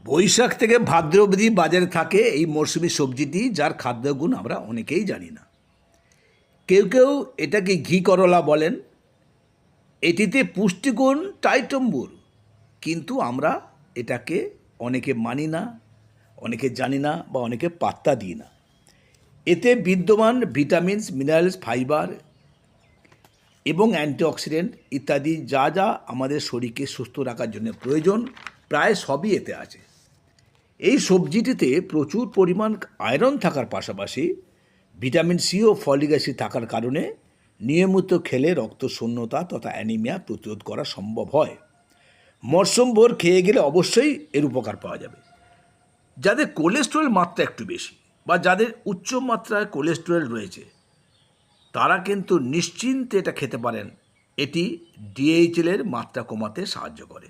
বৈশাখ থেকে ভাদ্র অবধি বাজারে থাকে এই মরশুমি সবজিটি, যার খাদ্যগুণ আমরা অনেকেই জানি না। কেউ কেউ এটাকে ঘি করলা বলেন। এটিতে পুষ্টিগুণ টাইটম্বুর, কিন্তু আমরা এটাকে অনেকে মানি না, অনেকে জানি না বা অনেকে পাত্তা দিই না। এতে বিদ্যমান ভিটামিনস, মিনারেলস, ফাইবার এবং অ্যান্টিঅক্সিডেন্ট ইত্যাদি যা যা আমাদের শরীরকে সুস্থ রাখার জন্য প্রয়োজন, প্রায় সবই এতে আছে। এই সবজিটিতে প্রচুর পরিমাণ আয়রন থাকার পাশাপাশি ভিটামিন সি ও ফলিক অ্যাসিড থাকার কারণে নিয়মিত খেলে রক্তশূন্যতা তথা অ্যানিমিয়া প্রতিরোধ করা সম্ভব হয়। মরশুমভর খেয়ে গেলে অবশ্যই এর উপকার পাওয়া যাবে। যাদের কোলেস্টেরল মাত্রা একটু বেশি বা যাদের উচ্চ মাত্রায় কোলেস্টেরল রয়েছে, তারা কিন্তু নিশ্চিন্তে এটা খেতে পারেন। এটি ডিএইচএলের মাত্রা কমাতে সাহায্য করে।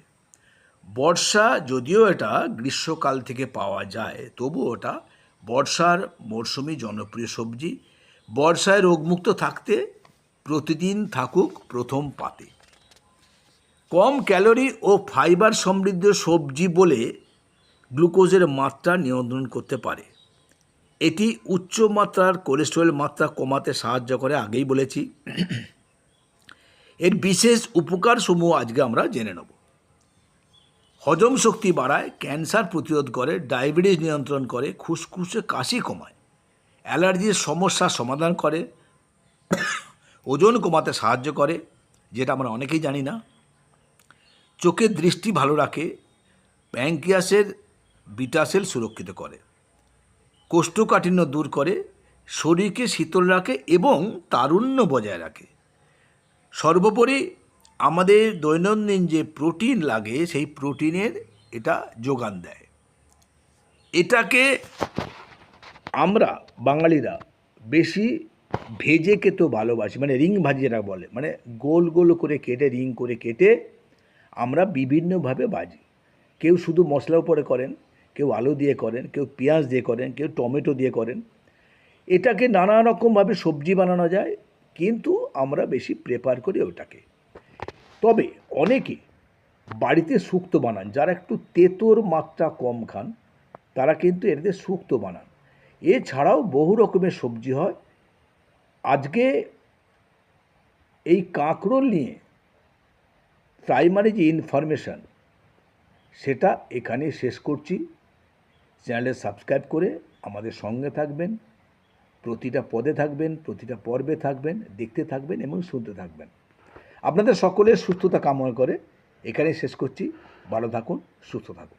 বর্ষা, যদিও এটা গ্রীষ্মকাল থেকে পাওয়া যায়, তবু ওটা বর্ষার মরশুমি জনপ্রিয় সবজি। বর্ষায় রোগমুক্ত থাকতে প্রতিদিন থাকুক প্রথম পাতে। কম ক্যালোরি ও ফাইবার সমৃদ্ধ সবজি বলে গ্লুকোজের মাত্রা নিয়ন্ত্রণ করতে পারে। এটি উচ্চ মাত্রার কোলেস্টেরল মাত্রা কমাতে সাহায্য করে, আগেই বলেছি। এর বিশেষ উপকারসমূহ আজকে আমরা জেনে নেব। হজম শক্তি বাড়ায়, ক্যান্সার প্রতিরোধ করে, ডায়াবেটিস নিয়ন্ত্রণ করে, খুসখুসে কাশি কমায়, অ্যালার্জির সমস্যার সমাধান করে, ওজন কমাতে সাহায্য করে, যেটা আমরা অনেকেই জানি না, চোখের দৃষ্টি ভালো রাখে, প্যাঙ্ক্রিয়াসের বিটা সেল সুরক্ষিত করে, কোষ্ঠকাঠিন্য দূর করে, শরীরকে শীতল রাখে এবং তারুণ্য বজায় রাখে। সর্বোপরি আমাদের দৈনন্দিন যে প্রোটিন লাগে, সেই প্রোটিনের এটা যোগান দেয়। এটাকে আমরা বাঙালিরা বেশি ভেজে খেতেও ভালোবাসি, মানে রিং ভাজি যেটা বলে, মানে গোল গোল করে কেটে, রিং করে কেটে আমরা বিভিন্নভাবে ভাজি। কেউ শুধু মশলার উপরে করেন, কেউ আলু দিয়ে করেন, কেউ পেঁয়াজ দিয়ে করেন, কেউ টমেটো দিয়ে করেন। এটাকে নানা রকমভাবে সবজি বানানো যায়, কিন্তু আমরা বেশি প্রেফার করি ওটাকে। তবে অনেকে বাড়িতে শুক্তো বানান, যারা একটু তেঁতোর মাত্রা কম খান, তারা কিন্তু এতে শুক্তো বানান। এছাড়াও বহু রকমের সবজি হয়। আজকে এই কাঁকরোল নিয়ে প্রাইমারি যে ইনফরমেশান, সেটা এখানে শেষ করছি। চ্যানেলে সাবস্ক্রাইব করে আমাদের সঙ্গে থাকবেন, প্রতিটা পদে থাকবেন, প্রতিটা পর্বে থাকবেন, দেখতে থাকবেন এবং শুনতে থাকবেন। আপনাদের সকলের সুস্থতা কামনা করে এখানেই শেষ করছি। ভালো থাকুন, সুস্থ থাকুন।